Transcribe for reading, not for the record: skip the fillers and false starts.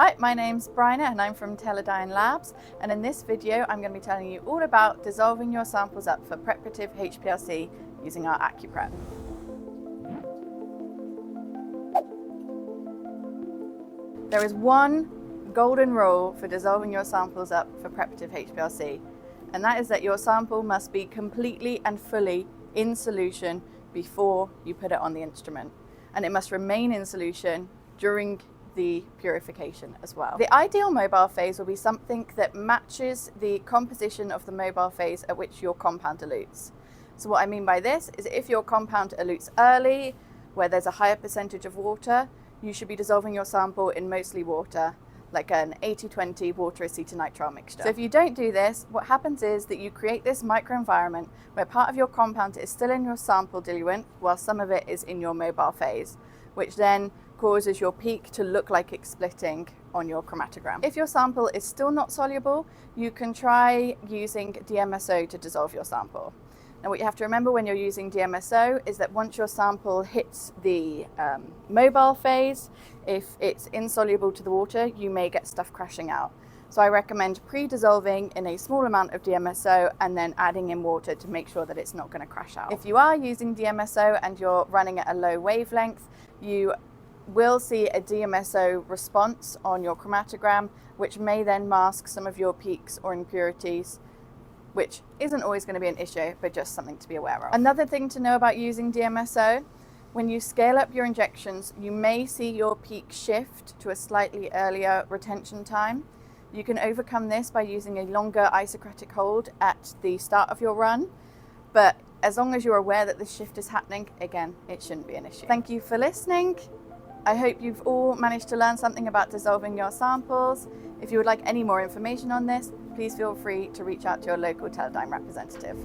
Hi, my name's Bryna and I'm from Teledyne Labs, and in this video I'm going to be telling you all about dissolving your samples up for preparative HPLC using our AccuPrep. There is one golden rule for dissolving your samples up for preparative HPLC, and that is that your sample must be completely and fully in solution before you put it on the instrument, and it must remain in solution during the purification as well. The ideal mobile phase will be something that matches the composition of the mobile phase at which your compound elutes. So what I mean by this is if your compound elutes early, where there's a higher percentage of water, you should be dissolving your sample in mostly water, like an 80-20 water acetonitrile mixture. So if you don't do this, what happens is that you create this microenvironment where part of your compound is still in your sample diluent while some of it is in your mobile phase, which then causes your peak to look like it's splitting on your chromatogram. If your sample is still not soluble, you can try using DMSO to dissolve your sample. Now what you have to remember when you're using DMSO is that once your sample hits the mobile phase, if it's insoluble to the water, you may get stuff crashing out. So I recommend pre-dissolving in a small amount of DMSO and then adding in water to make sure that it's not going to crash out. If you are using DMSO and you're running at a low wavelength, you will see a DMSO response on your chromatogram, which may then mask some of your peaks or impurities, which isn't always going to be an issue, but just something to be aware of. Another thing to know about using DMSO, when you scale up your injections, you may see your peak shift to a slightly earlier retention time. You can overcome this by using a longer isocratic hold at the start of your run, but as long as you're aware that this shift is happening, again, it shouldn't be an issue. Thank you for listening. I hope you've all managed to learn something about dissolving your samples. If you would like any more information on this, please feel free to reach out to your local Teledyne representative.